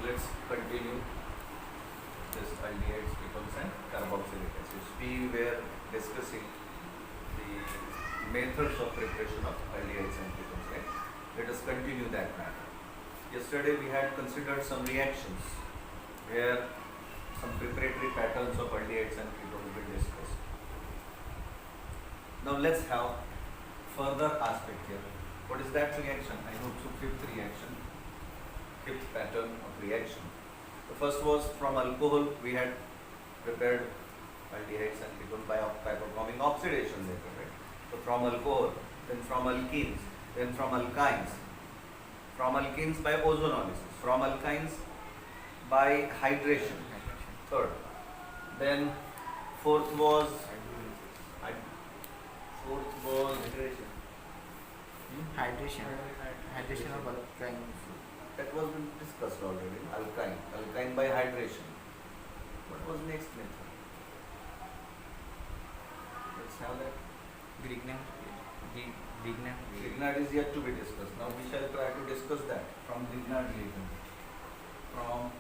let's continue this aldehydes, ketones and carboxylic acids. We were discussing the methods of preparation of aldehydes and ketones, right? Let us continue that matter. Yesterday we had considered some reactions where some preparatory patterns of aldehydes and ketones were discussed. Now let's have further aspect here. What is that reaction? I hope so. Fifth reaction, fifth pattern of reaction. The first was from alcohol. We had prepared aldehydes and ketones by performing oxidation later, right? So from alcohol, then from alkenes, then from alkynes. From alkenes by ozonolysis. From alkynes by hydration. Third. Then fourth was hydration of alkynes. that was been discussed already. Alkyne by hydration. What was next method? Let's have that. Grignard. Grignard is yet to be discussed. Now we shall try to discuss that from Grignard reagent. From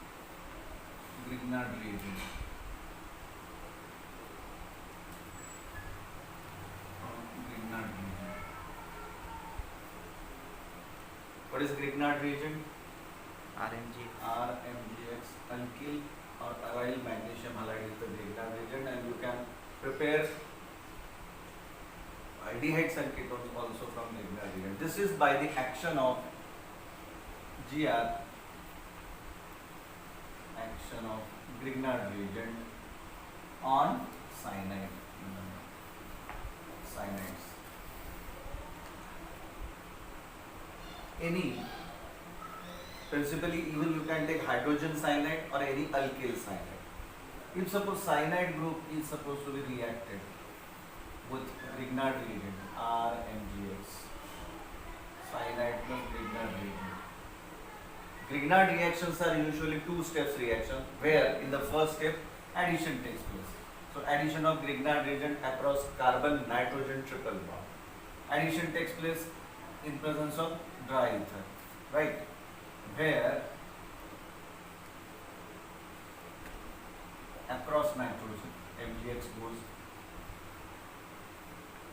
Grignard reagent. What is Grignard reagent? RMGX alkyl or aryl magnesium halide is the Grignard reagent, and you can prepare aldehydes and ketones also from Grignard reagent. This is by the action of GR, action of Grignard reagent on cyanide. Cyanides. Any, principally even you can take hydrogen cyanide or any alkyl cyanide. If suppose cyanide group is supposed to be reacted with Grignard reagent, RMGX, cyanide plus Grignard reagent. Grignard reactions are usually two steps reaction, where in the first step addition takes place. So addition of Grignard reagent across carbon nitrogen triple bond. Addition takes place in presence of dry ether, right? Where across nitrogen MgX goes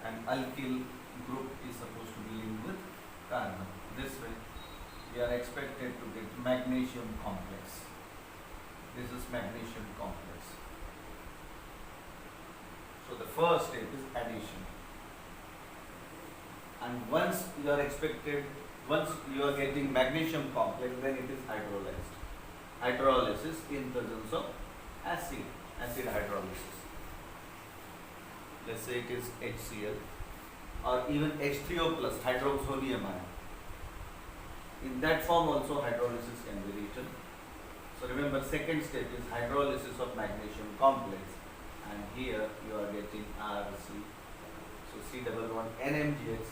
and alkyl group is supposed to be linked with carbon. This way we are expected to get magnesium complex. This is magnesium complex. So the first step is addition. And once you are getting magnesium complex, then it is hydrolyzed. Hydrolysis in presence of acid hydrolysis. Let's say it is HCl or even H3O plus hydroxonium ion. In that form also hydrolysis can be written. So remember, second step is hydrolysis of magnesium complex, and here you are getting RC. So C double bond NMGX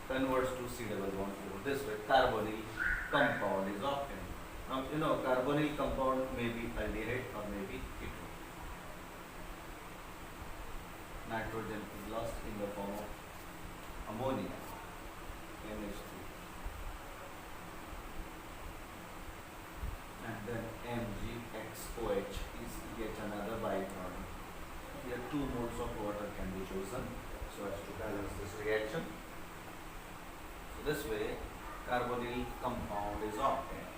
converts to C double bond O. This way carbonyl compound is obtained. Now you know carbonyl compound may be aldehyde or may be ketone. Nitrogen is lost in the form of ammonia, NH3. And then MgXOH is yet another byproduct. Here two moles of water can be chosen so as to balance this reaction. So this way carbonyl compound is obtained.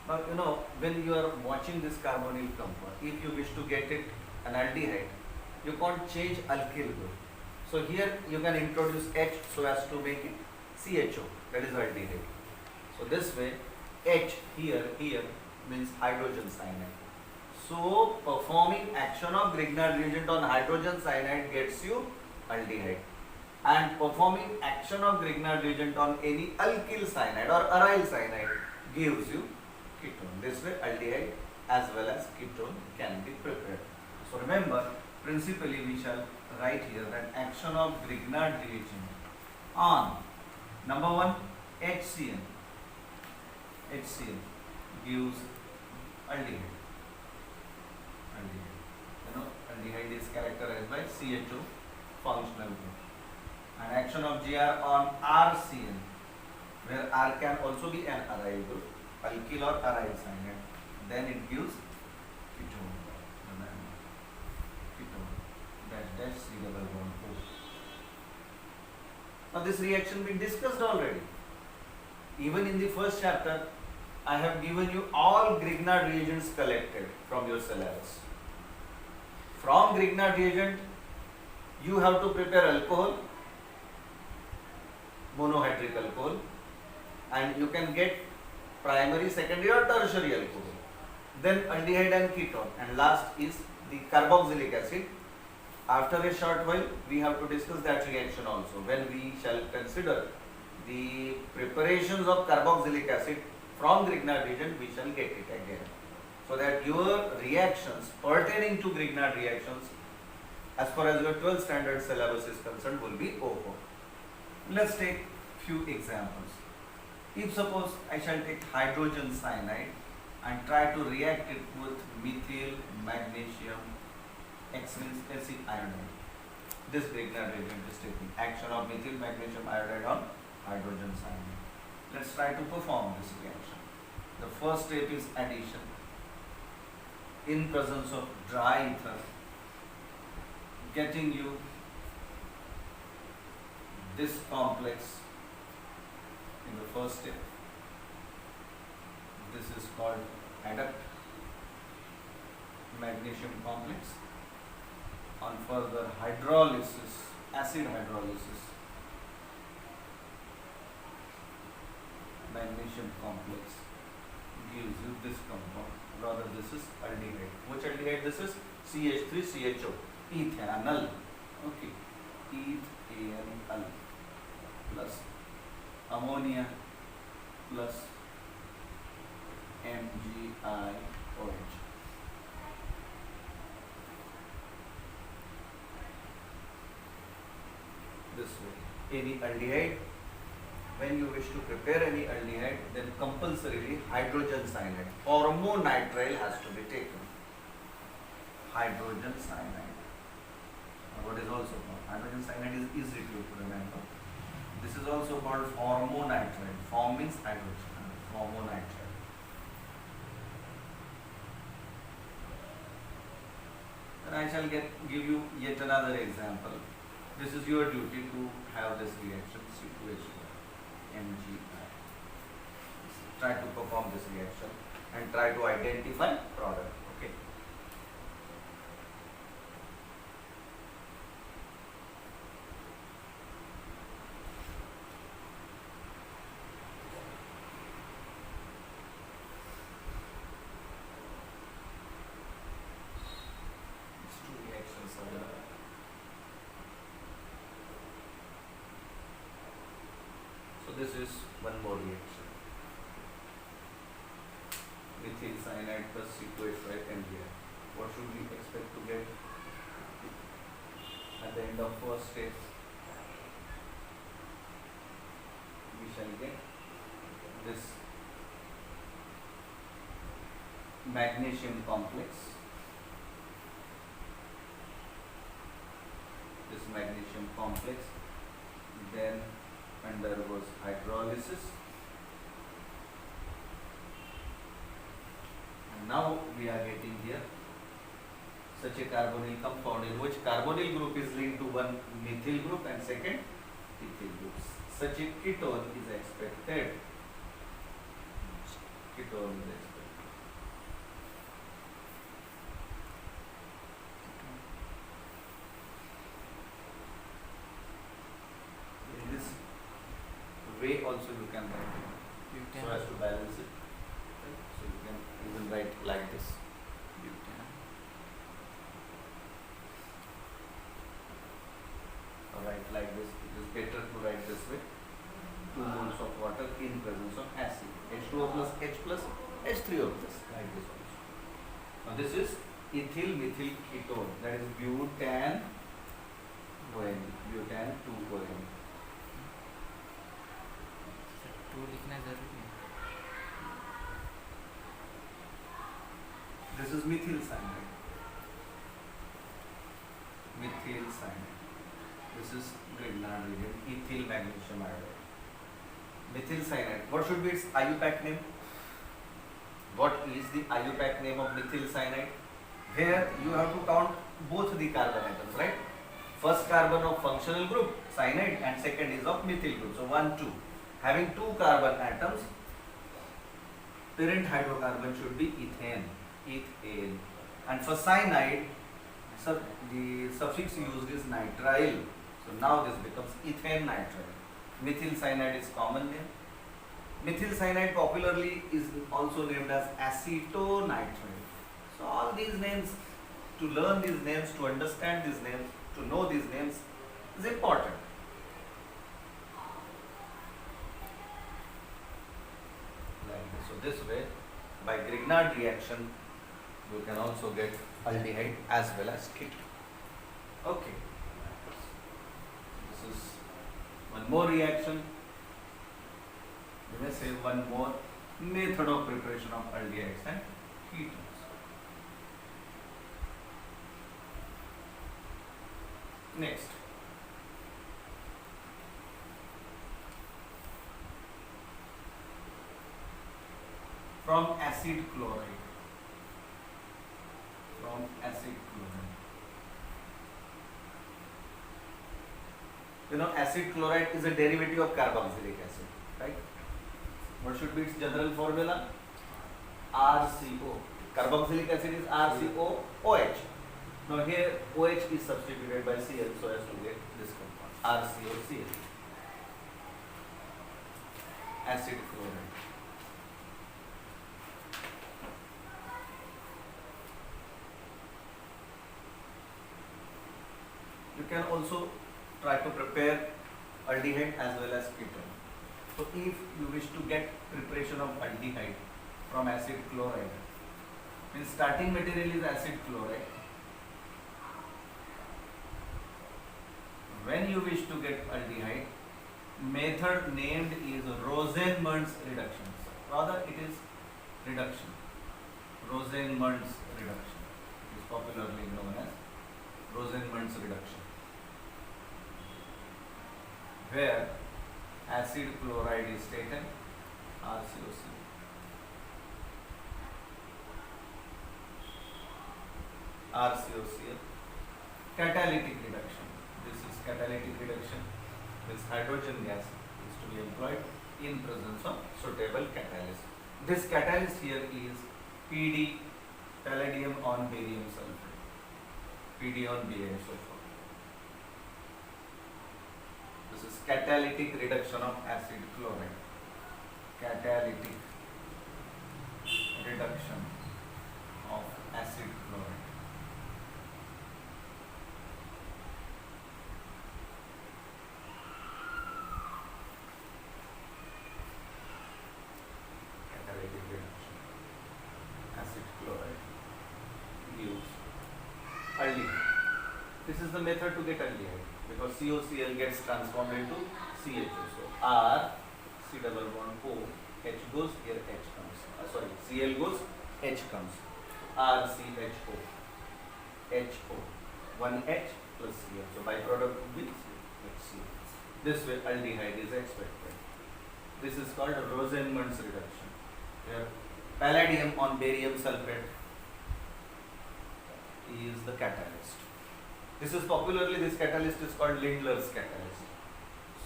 Now you know, when you are watching this carbonyl compound, if you wish to get it an aldehyde, you can't change alkyl group. So here you can introduce H so as to make it CHO, that is aldehyde. So this way H here means hydrogen cyanide. So performing action of Grignard reagent on hydrogen cyanide gets you aldehyde, and performing action of Grignard reagent on any alkyl cyanide or aryl cyanide gives you ketone. This way aldehyde as well as ketone can be prepared. So remember, principally we shall write here that action of Grignard reagent on number one HCl gives aldehyde. You know, aldehyde is characterized by CHO functional group. And action of Gr on RCl, where R can also be an aryl group, alkyl or aryl cyanide. Then it gives ketone. Remember, ketone. Dash dash C double bond O. Now this reaction we discussed already. Even in the first chapter, I have given you all Grignard reagents collected from your syllabus. From Grignard reagent, you have to prepare alcohol, monohydric alcohol, and you can get primary, secondary or tertiary alcohol. Then aldehyde and ketone, and last is the carboxylic acid. After a short while, we have to discuss that reaction also, when we shall consider the preparations of carboxylic acid from Grignard reagent, we shall get it again. So that your reactions pertaining to Grignard reactions, as far as your 12th standard syllabus is concerned, will be over. Let's take few examples. If suppose I shall take hydrogen cyanide and try to react it with methyl magnesium X means acid iodide. This Grignard reagent is taking action of methyl magnesium iodide on hydrogen cyanide. Let's try to perform this reaction. The first step is addition. In presence of dry ether, getting you this complex in the first step. This is called adduct magnesium complex. On further hydrolysis, acid hydrolysis, magnesium complex gives you this compound. Rather, this is aldehyde. Which aldehyde this is? CH3CHO, ethanol. Okay, ethanol plus ammonia plus MgIOH. This way, any aldehyde. When you wish to prepare any aldehyde, then compulsorily hydrogen cyanide, ormonitrile has to be taken. Hydrogen cyanide. What is also called? Hydrogen cyanide is easy to remember. This is also called ormonitrile. Form means hydrogen. Ormonitrile. Then I shall give you yet another example. This is your duty to have this reaction situation. MgI. Try to perform this reaction and try to identify product. Okay. These two reactions are there. So this is one more reaction. Methyl cyanide plus C2H5 MgI. What should we expect to get at the end of first step? We shall get this magnesium complex. This magnesium complex then undergoes hydrolysis, and now we are getting here such a carbonyl compound in which carbonyl group is linked to one methyl group and second ethyl group. Such a ketone is expected. Ketone is expected. In this way also you can write it so as to balance it. Right? So you can even write like this. Or write like this. It is better to write this way. 2 moles of water in presence of acid. H2O plus H plus H3O plus. Like this also. Now this is ethyl methyl ketone. That is butan ON. Butan 2ON. Two लिखना जरूरी है. This is methyl cyanide. Methyl cyanide. This is Grignard reagent, ethyl magnesium iodide. Methyl cyanide. What should be its IUPAC name? What is the IUPAC name of methyl cyanide? Where you have to count both the carbon atoms, right? First carbon of functional group, cyanide, and second is of methyl group. So 1, 2. Having 2 carbon atoms, parent hydrocarbon should be ethane. Ethane. And for cyanide, the suffix used is nitrile. So now this becomes ethane nitrile. Methyl cyanide is common name. Methyl cyanide popularly is also named as acetonitrite. So all these names, to learn these names, to understand these names, to know these names is important. Like this. So this way, by Grignard reaction, you can also get aldehyde as well as ketone. Okay. This is one more reaction. We may say one more method of preparation of aldehydes and ketones. Next. From acid chloride. From acid chloride. You know, acid chloride is a derivative of carboxylic acid, right? What should be its general formula? RCO. Carboxylic acid is RCOOH. Now here OH is substituted by Cl so as to get this compound RCOCl. Acid chloride. You can also try to prepare aldehyde as well as ketone. So if you wish to get preparation of aldehyde from acid chloride, means starting material is acid chloride. When you wish to get aldehyde, method named is Rosenmund's reduction. Rather it is reduction. Rosenmund's reduction. It is popularly known as Rosenmund's reduction, where acid chloride is taken, RCOC. RCOCl. Catalytic reduction. This is catalytic reduction. This hydrogen gas is to be employed in presence of suitable catalyst. This catalyst here is PD, palladium on barium sulfate. PD on BaSO4. This is catalytic reduction of acid chloride. Catalytic reduction of acid chloride. Catalytic reduction. Acid chloride gives aldehyde. This is the method to get aldehyde, because COCl gets transformed into CHO. So R, C double bond O, H goes, here H comes. Cl goes, H comes. RCHO. HO. 1H plus Cl. So byproduct would be HCl. This way aldehyde is expected. This is called Rosenmund's reduction, where palladium on barium sulfate is the catalyst. This is popularly, this catalyst is called Lindlar's catalyst.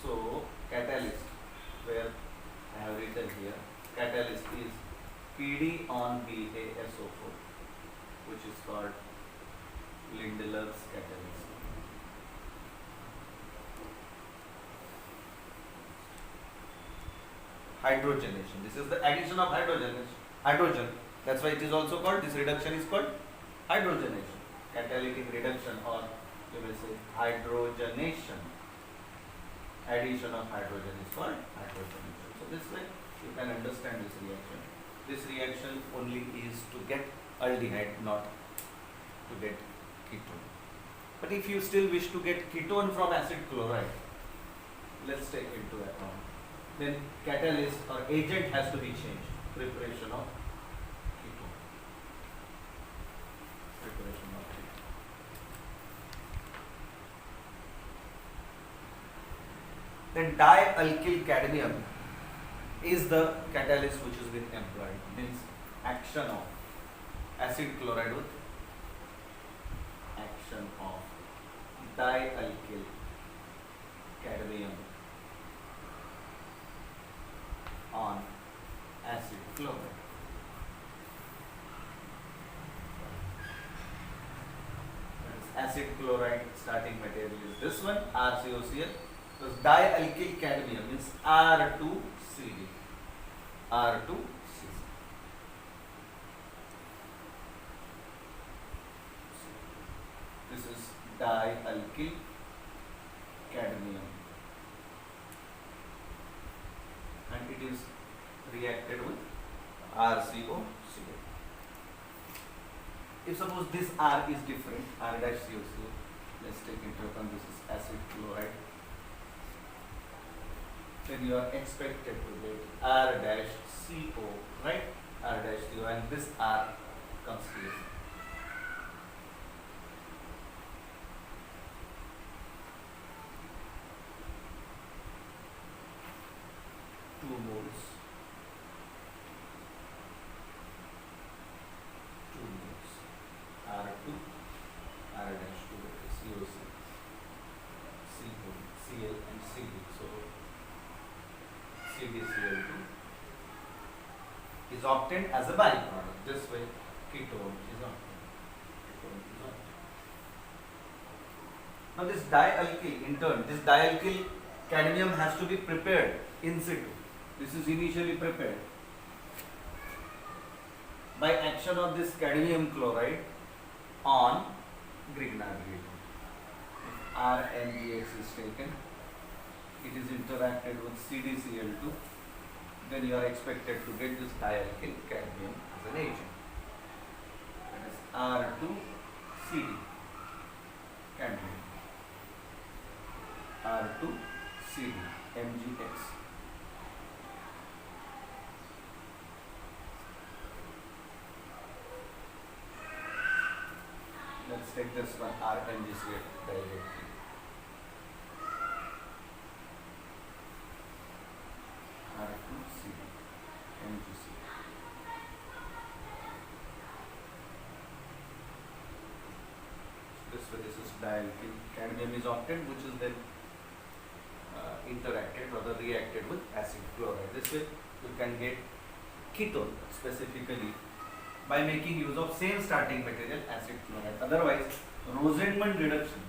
So catalyst, where I have written here, catalyst is PD on BaSO4, which is called Lindlar's catalyst. Hydrogenation. This is the addition of hydrogen. That's why it is also called, this reduction is called hydrogenation. Catalytic reduction, or you may say hydrogenation. Addition of hydrogen is called hydrogenation. So this way you can understand this reaction. This reaction only is to get aldehyde, not to get ketone. But if you still wish to get ketone from acid chloride, let's take into account, then catalyst or agent has to be changed. Preparation of ketone. Preparation of ketone. Then dialkyl cadmium is the catalyst which has been employed. Means action of acid chloride with action of dialkyl cadmium on acid chloride. Acid chloride starting material is this one, RCOCl. So dialkyl cadmium is R2CD. R2CD. This is dialkyl cadmium, and it is reacted with RCOCl. If suppose this R is different, R dash COCl, let's take into account this is acid chloride, then you are expected to get R dash CO, right? R dash CO, and this R comes here. Two moles. R2, R dash 2, COC, CO, Cl and Cd. So CdCl2 is obtained as a byproduct. This way, ketone is obtained. Now this dialkyl, in turn, this dialkyl cadmium has to be prepared in situ. This is initially prepared by action of this cadmium chloride on Grignard reagent. If RMgX is taken, it is interacted with CdCl2, then you are expected to get this dialkyl cadmium as an agent. That is R2CD cadmium. R2CD MgX. Let's take this one, RMgCl directly. R2CD MgCl. This way, this is dialkyl cadmium is obtained, which is then interacted or reacted with acid chloride. This way, you can get ketone specifically by making use of same starting material, acid chloride. Otherwise, Rosenmund reduction,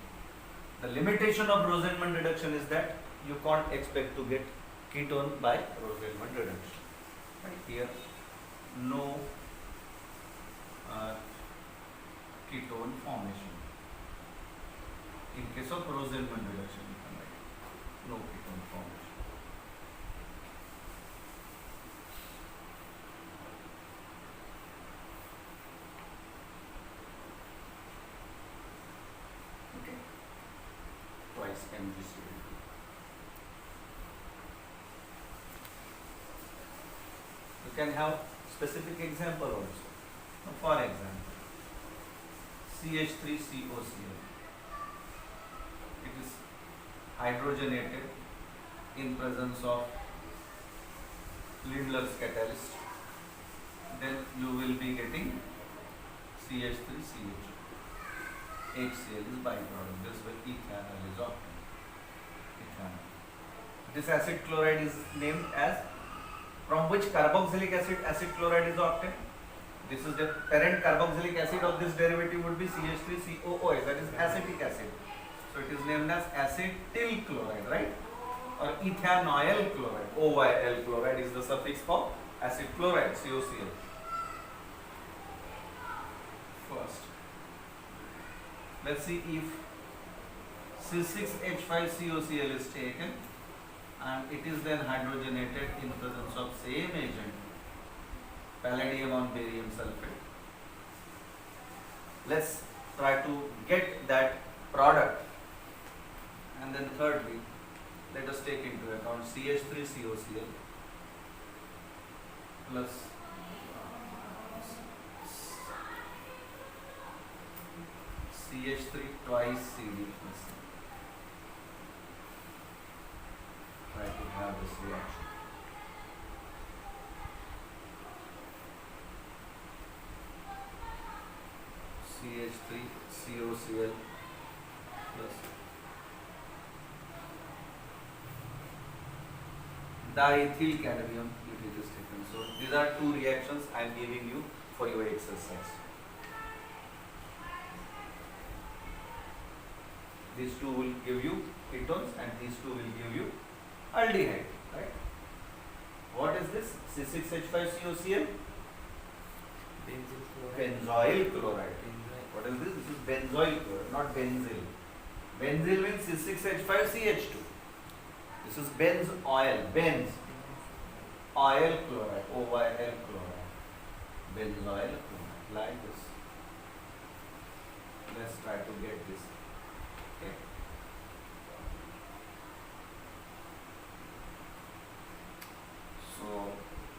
the limitation of Rosenmund reduction is that you can't expect to get ketone by Rosenmund reduction. Right here, no ketone formation. In case of Rosenmund reduction, you can write no ketone formation. Twice MgCl2. You can have specific example also. Now, for example, CH3COCl. It is hydrogenated in presence of Lindlar's catalyst. Then you will be getting CH3CH. HCl is byproduct. This way ethanol is obtained. Ethanol. This acid chloride is named as, from which carboxylic acid chloride is obtained. This is the parent carboxylic acid of this derivative would be CH3COOH, that is acetic acid. So it is named as acetyl chloride, right? Or ethanoyl chloride. OYL chloride is the suffix for acid chloride, COCl. First, let's see if C6H5COCl is taken and it is then hydrogenated in presence of same agent, palladium on barium sulfate. Let's try to get that product. And then thirdly, let us take into account CH3COCl plus CH3 twice CD plus C. Try to have this reaction. CH3 COCl plus diethyl cadmium if it is taken. So these are two reactions I am giving you for your exercise. These two will give you ketones and these two will give you aldehyde, right? What is this? C6H5COCl? Benzyl chloride. Benzoyl chloride. Benzoyl. What is this? This is benzoyl chloride, not benzyl. Benzyl means C6H5CH2. This is benz oil, benz oil chloride, OYL chloride, benzoyl chloride, like this. Let's try to get this. Okay. So,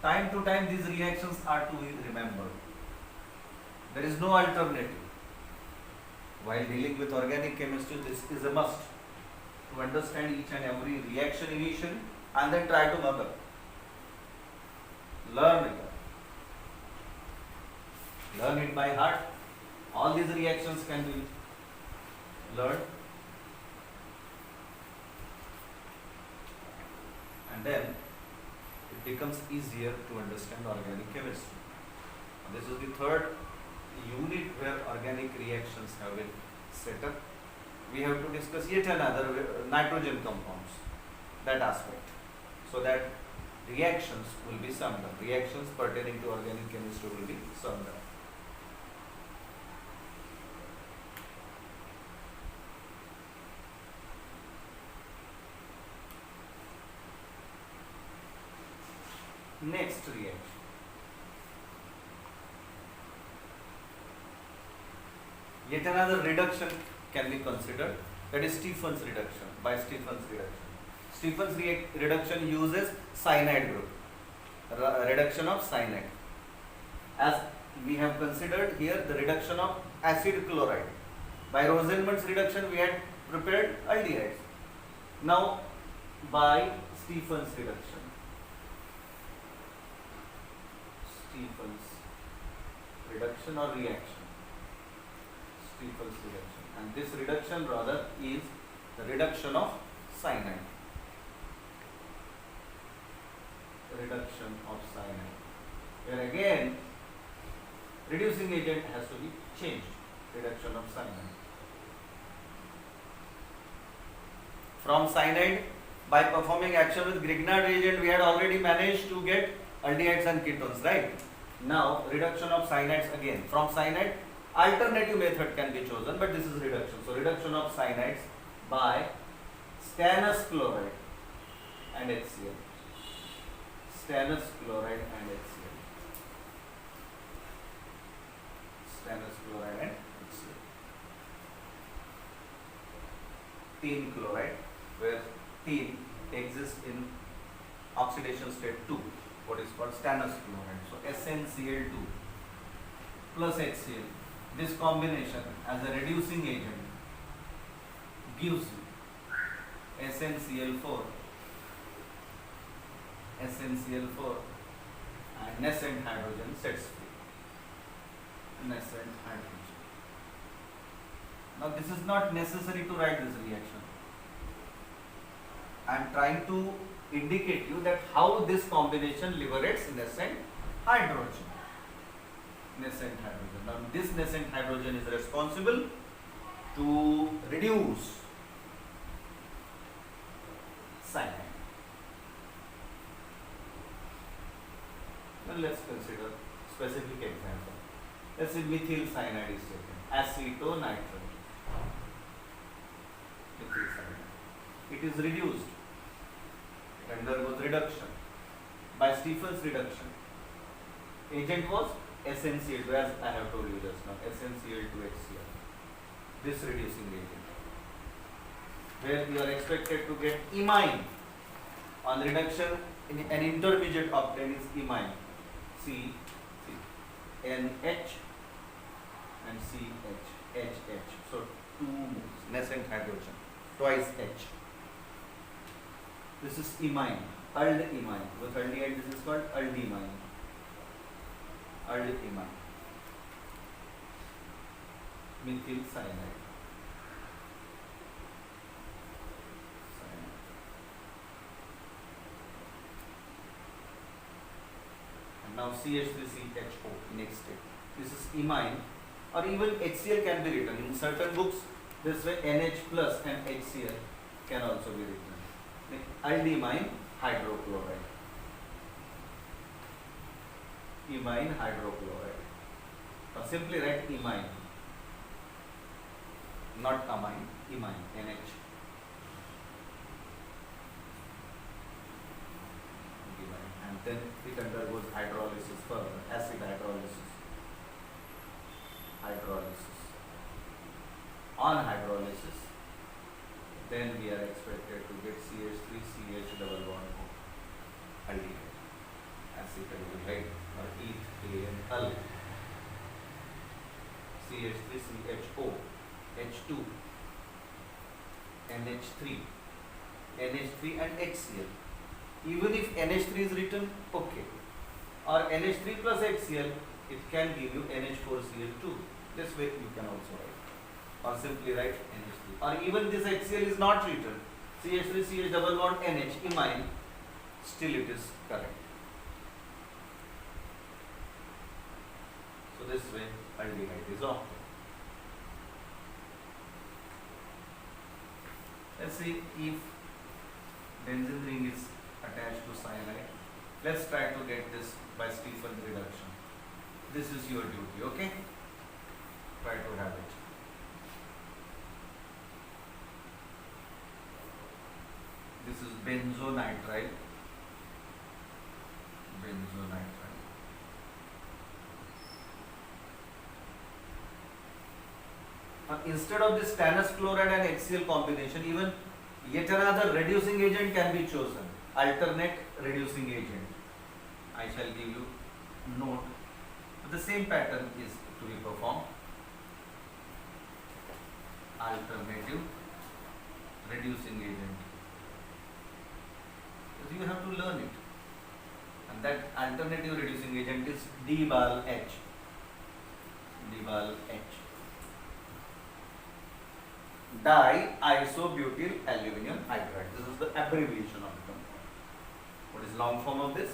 time to time these reactions are to be remembered. There is no alternative. While dealing with organic chemistry, this is a must. To understand each and every reaction initially and then try to mug up. Learn it. Learn it by heart. All these reactions can be learned. And then it becomes easier to understand organic chemistry. This is the third unit where organic reactions have been set up. We have to discuss yet another nitrogen compounds, that aspect, so that reactions will be summed up. Reactions pertaining to organic chemistry will be summed up. Next reaction. Yet another reduction can be considered, that is Stephen's reduction, by Stephen's reduction. Stephen's reduction uses cyanide group, reduction of cyanide. As we have considered here the reduction of acid chloride. By Rosenmund's reduction we had prepared aldehydes. Now by Stephen's reduction, Stephen's reduction or reaction, Stephen's reduction, and this reduction rather is the reduction of cyanide. Reduction of cyanide, where again reducing agent has to be changed. Reduction of cyanide. From cyanide, by performing action with Grignard reagent, we had already managed to get aldehydes and ketones, right? Now reduction of cyanides again. From cyanide, alternative method can be chosen, but this is reduction. So reduction of cyanides by stannous chloride and HCl. Stannous chloride and HCl. Stannous chloride and HCl. Tin chloride, where tin exists in oxidation state 2, what is called stannous chloride. So SnCl2 plus HCl. This combination as a reducing agent gives you SnCl4, SnCl4 and nascent hydrogen sets free. Nascent hydrogen. Now this is not necessary to write this reaction. I am trying to indicate you that how this combination liberates nascent hydrogen. Nascent hydrogen. Now this nascent hydrogen is responsible to reduce cyanide. Now let's consider specific example. Let's say methyl cyanide is taken. Acetonitrile. Methyl cyanide. It is reduced. It undergoes reduction by Stephen's reduction. Agent was SnCl2, as I have told you just now, SnCl2HCl. This reducing agent, where you are expected to get imine. On reduction, an intermediate obtained is imine. NH and CH, HH. So 2 moles, nascent hydrogen, twice H. This is imine, aldimine. With aldehyde, this is called aldimine. Aldimine. methyl cyanide. And now CH3CHO, next step. This is imine, or even HCl can be written. In certain books, this way NH plus and HCl can also be written. Aldimine hydrochloride. Imine hydrochloride. Or simply write imine. Not amine, imine, NH. Imine. And then it undergoes hydrolysis further, acid hydrolysis. On hydrolysis, then we are expected to get CH3CH double bond aldehyde, acetaldehyde or ethanol. CH3CHO, H2, NH3, NH3 and HCl. Even if NH3 is written, okay, or NH3 plus HCl, it can give you NH4Cl2. This way you can also write, or simply write NH3. Or even this HCl is not written, CH3CH double bond NH, imine, still it is correct. So this way aldehyde is off. Let's see if benzene ring is attached to cyanide. Let's try to get this by Stephen's reduction. This is your duty, okay? Try to have it. This is benzonitrile. Instead of this stannous chloride and HCl combination, even yet another reducing agent can be chosen. Alternate reducing agent. I shall give you note. The same pattern is to be performed. Alternative reducing agent. So you have to learn it. And that alternative reducing agent is DBAL-H. Diisobutyl aluminum hydride. This is the abbreviation of it. What is long form of this?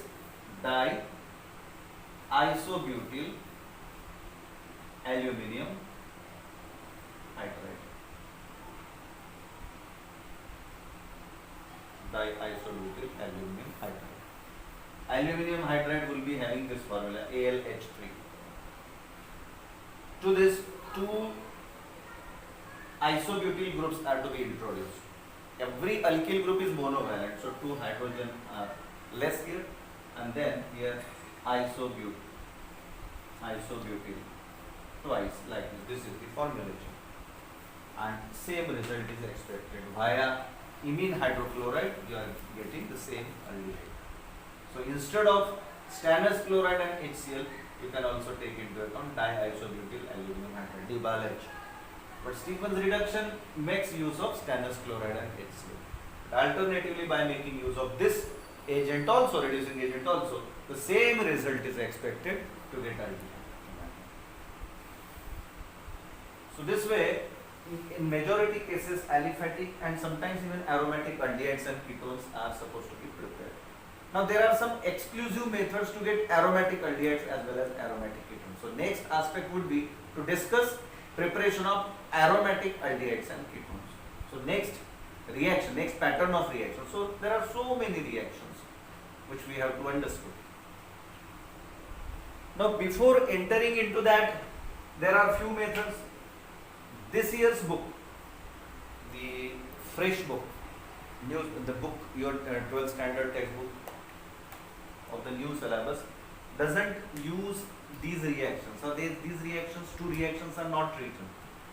Diisobutyl aluminum hydride. Diisobutyl aluminum hydride. Aluminum hydride will be having this formula AlH3. To this, two isobutyl groups are to be introduced. Every alkyl group is monovalent, so two hydrogen are less here, and then here isobutyl twice, like this is the formulation, and same result is expected via imine hydrochloride. You are getting the same aldehyde. So instead of stannous chloride and HCl, you can also take into account diisobutyl aluminum hydride, DBAL-H. But Stephen's reduction makes use of stannous chloride and HCl. Alternatively, by making use of this agent also, reducing agent also, the same result is expected to get aldehyde. So this way, in majority cases, aliphatic and sometimes even aromatic aldehydes and ketones are supposed to be prepared. Now there are some exclusive methods to get aromatic aldehydes as well as aromatic ketones. So next aspect would be to discuss preparation of aromatic aldehydes and ketones. So next reaction, next pattern of reaction. So there are so many reactions which we have to understand. Now before entering into that, there are few methods. This year's book, the fresh book, the book, your 12th standard textbook of the new syllabus, doesn't use these reactions. So these reactions, two reactions are not written.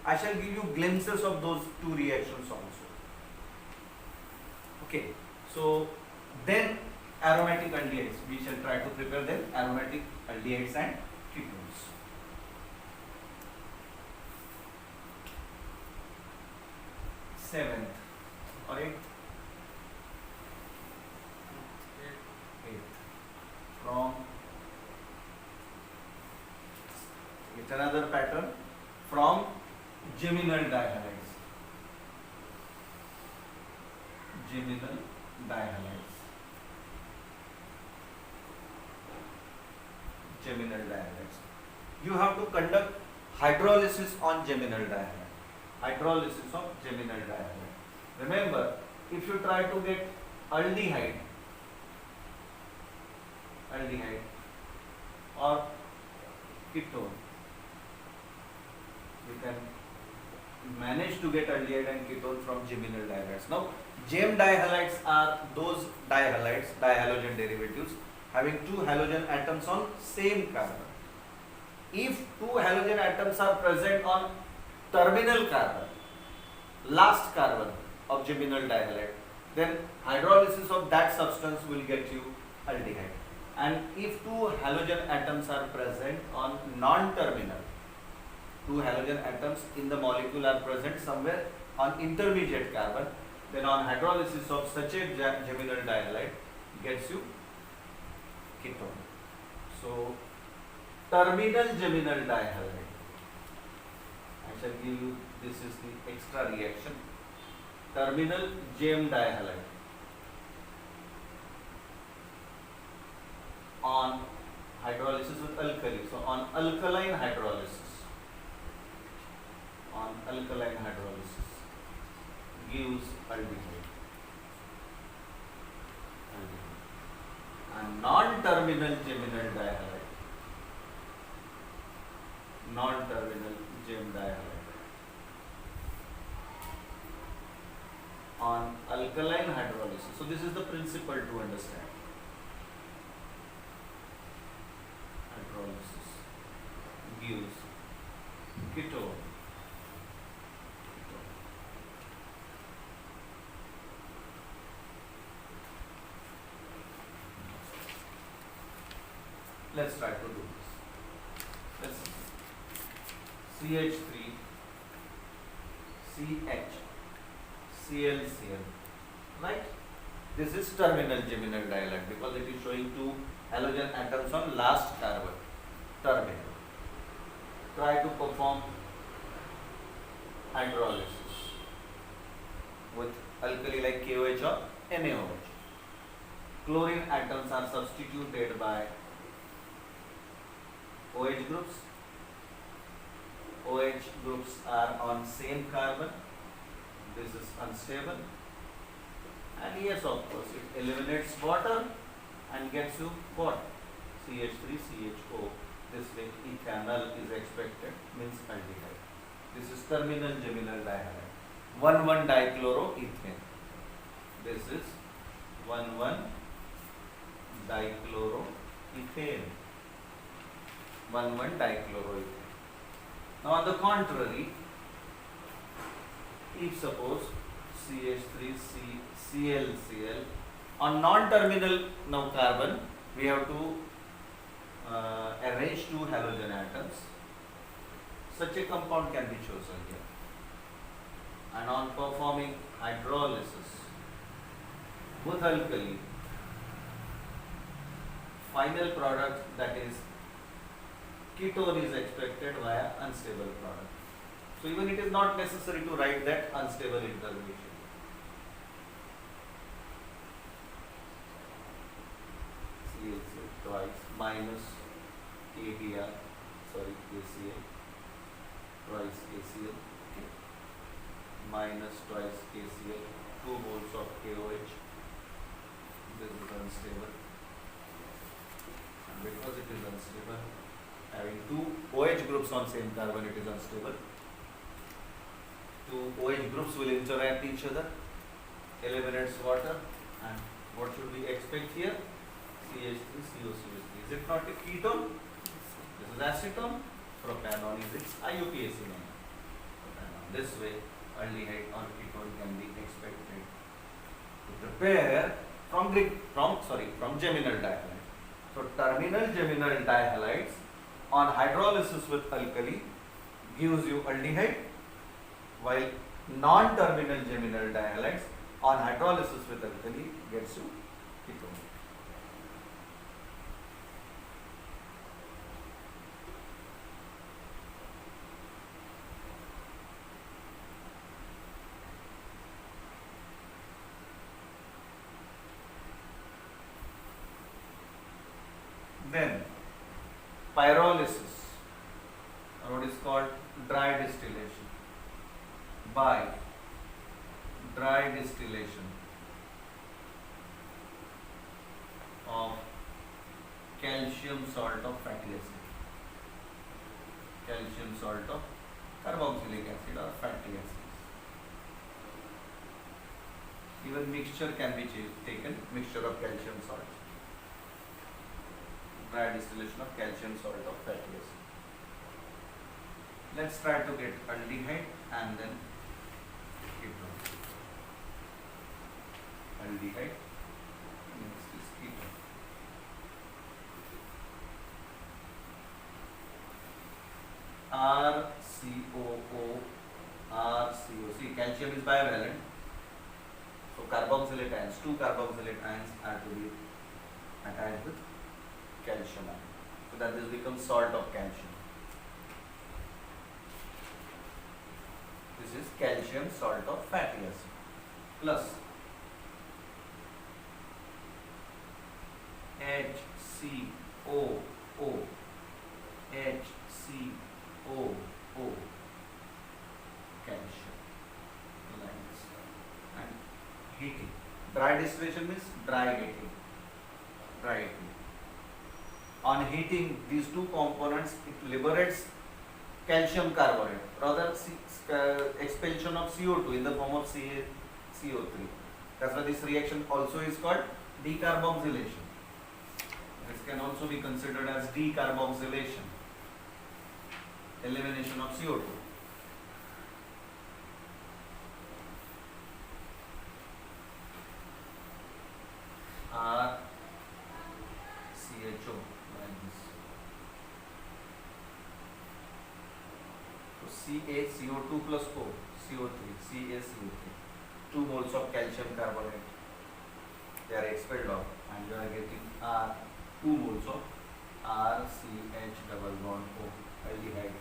I shall give you glimpses of those two reactions also. Okay, so then aromatic aldehydes, we shall try to prepare them, aromatic aldehydes and ketones. Seventh or eighth? From it's another pattern from geminal dihalides. Geminal dihalides. Geminal dihalides. You have to conduct hydrolysis on geminal dihalide. Hydrolysis of geminal dihalide. Remember, if you try to get aldehyde or ketone, you can manage to get aldehyde and ketone from geminal dihalides. Now, gem dihalides are those dihalides, dihalogen derivatives, having two halogen atoms on same carbon. If two halogen atoms are present on terminal carbon, last carbon of geminal dihalide, then hydrolysis of that substance will get you aldehyde. And if two halogen atoms are present on non-terminal, two halogen atoms in the molecule are present somewhere on intermediate carbon, then on hydrolysis of such a geminal dihalide gets you ketone. So, terminal geminal dihalide, I shall give you, this is the extra reaction, terminal gem dihalide on hydrolysis with alkali. So, on alkaline hydrolysis gives aldehyde. And non-terminal geminal dihalide, on alkaline hydrolysis. So this is the principle to understand. Hydrolysis gives ketone. Let's try to do this. Let's CH3 CH ClCl, right? This is terminal geminal dihalide because it is showing two halogen atoms on last carbon, terminal. Try to perform hydrolysis with alkali like KOH or NaOH. Chlorine atoms are substituted by OH groups. OH groups are on same carbon. This is unstable. And yes, of course, it eliminates water and gets you what? CH3CHO. This way ethanol is expected, means aldehyde. This is terminal geminal dihalide. 1,1-dichloroethane. This is 1,1-dichloroethane. 1,1-dichloroethane. Now on the contrary, if suppose CH3ClCl on non-terminal now carbon, we have to arrange two halogen atoms. Such a compound can be chosen here. And on performing hydrolysis with alkali, final product, that is ketone, is expected via unstable product. So even it is not necessary to write that unstable intermediate. ClCl twice minus KBr, KCl, twice KCl, okay, minus twice KCl, 2 moles of KOH. This is unstable, and because it is unstable, having two OH groups on same carbon, it is unstable. Two OH groups will interact each other, eliminates water, and what should we expect here? CH3COCH3. Is it not a ketone? This is acetone. Propanol is its IUPAC name. Propanol. This way, aldehyde or ketone can be expected to prepare from geminal dihalide. So terminal geminal dihalides on hydrolysis with alkali gives you aldehyde, while non-terminal geminal dihalides on hydrolysis with alkali gets you ketone. pyrolysis, or what is called dry distillation, by dry distillation of calcium salt of fatty acid, calcium salt of carboxylic acid or fatty acids. Even mixture can be taken, mixture of calcium salt, dry distillation of calcium salt of fatty acid. Let's try to get aldehyde and then ketone. Aldehyde, next is ketone. RCOO, RCOC. Calcium is bivalent, so carboxylate ions, two carboxylate ions are to be attached with calcium ion, so that this becomes salt of calcium. This is calcium salt of fatty acid plus HCOO, HCOO, calcium lines, and heating. Dry distillation means dry heating. Dry heating. On heating these two components, it liberates calcium carbonate, rather expulsion of CO2 in the form of CO3. That's why this reaction also is called decarboxylation. This can also be considered as decarboxylation, elimination of CO2. RCHO like this. So CaCO2 plus O, CO3, CaCO3, 2 moles of calcium carbonate, they are expelled off, and you are getting 2 moles of RCH double bond O, aldehyde,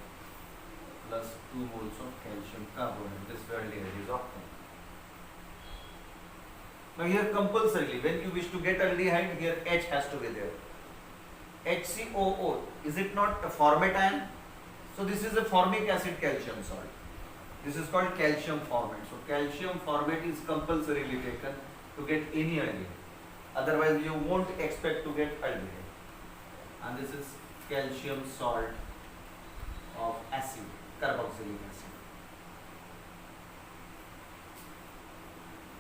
plus 2 moles of calcium carbonate. This aldehyde is octane. Now here compulsorily, when you wish to get aldehyde, here H has to be there. HCOO, is it not a formate ion? So this is a formic acid calcium salt. This is called calcium formate. So calcium formate is compulsorily taken to get any aldehyde. Otherwise you won't expect to get aldehyde. And this is calcium salt of acid, carboxylic acid.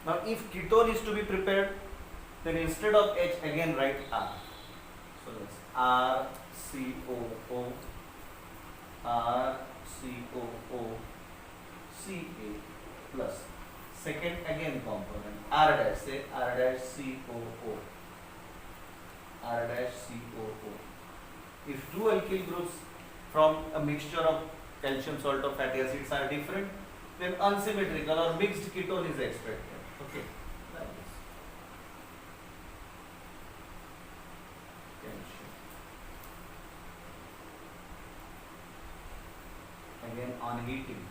Now if ketone is to be prepared, then instead of H again write R. So that's RCOO, RCOO, Ca plus second again component R dash, say R dash COO, R dash COO. If two alkyl groups from a mixture of calcium salt of fatty acids are different, then unsymmetrical or mixed ketone is expected. Okay, like this. Calcium. Again on heating.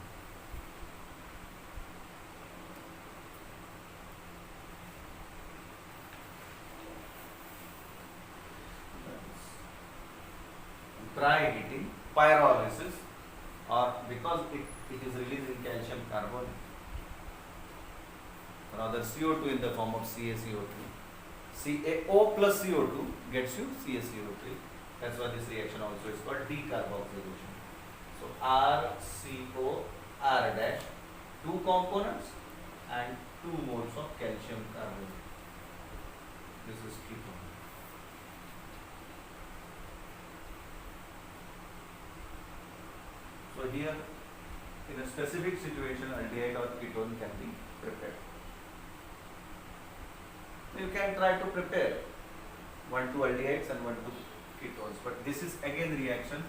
Dry heating, pyrolysis, or because it is releasing calcium carbonate, rather CO2 in the form of CaCO3. CaO plus CO2 gets you CaCO3. That's why this reaction also is called decarboxylation. So RCO R dash, 2 components and 2 moles of calcium carbonate. This is ketone. So here, in a specific situation, aldehyde or ketone can be prepared. You can try to prepare 1-2 aldehydes and 1-2 ketones, but this is again reaction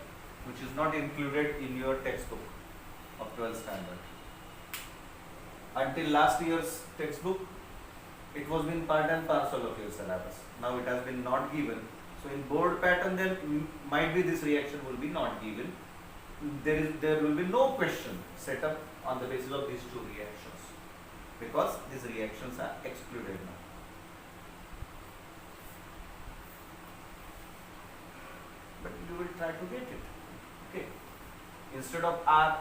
which is not included in your textbook of 12th standard. Until last year's textbook, it was been part and parcel of your syllabus. Now it has been not given. So in board pattern, then might be this reaction will be not given. There will be no question set up on the basis of these 2 reactions, because these reactions are excluded now. But you will try to get it. Okay. Instead of R,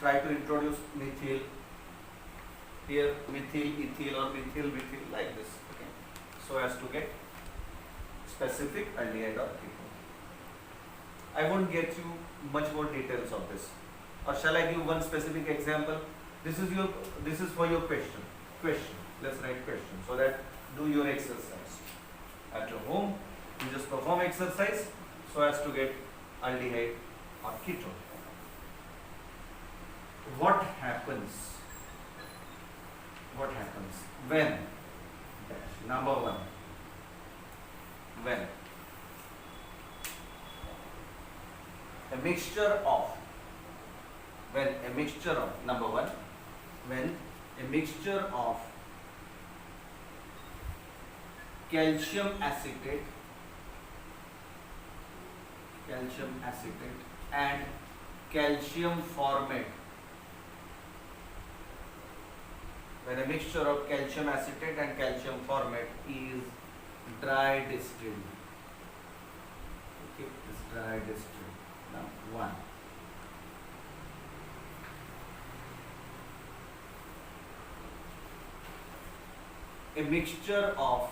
try to introduce methyl. Here methyl, ethyl or methyl, methyl like this. Okay. So as to get specific aldehyde or ketone. I won't get you much more details of this. Or shall I give one specific example? This is for your question. Let's write question so that do your exercise. At your home, you just perform exercise so as to get aldehyde or ketone. What happens when number one, when a mixture of number one, when a mixture of calcium acetate and calcium formate, when a mixture of calcium acetate and calcium formate is dry distilled. Okay, is dry distilled. Now one. A mixture of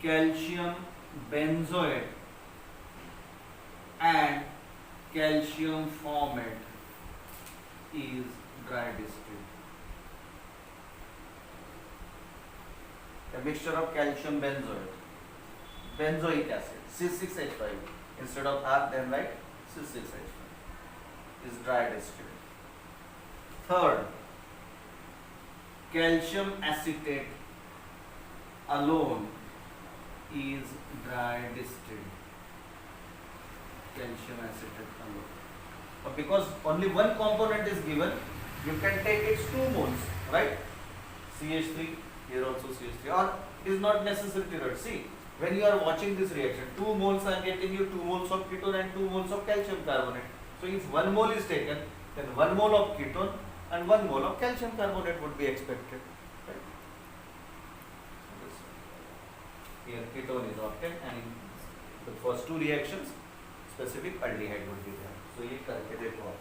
calcium benzoate and calcium formate is dry distilled. A mixture of calcium benzoic acid, C6H5. Instead of R, then write C6H5 is dry distilled. Third, calcium acetate alone is dry distilled. Calcium acetate alone. But because only one component is given, you can take its 2 moles, right? CH3, here also CH3, or it is not necessary to write. See, when you are watching this reaction, 2 moles are getting you 2 moles of ketone and 2 moles of calcium carbonate. So if 1 mole is taken, then 1 mole of ketone and 1 mole of calcium carbonate would be expected. Right? Here ketone is obtained, and in the first 2 reactions, specific aldehyde would be there. So ये करके देखो आप.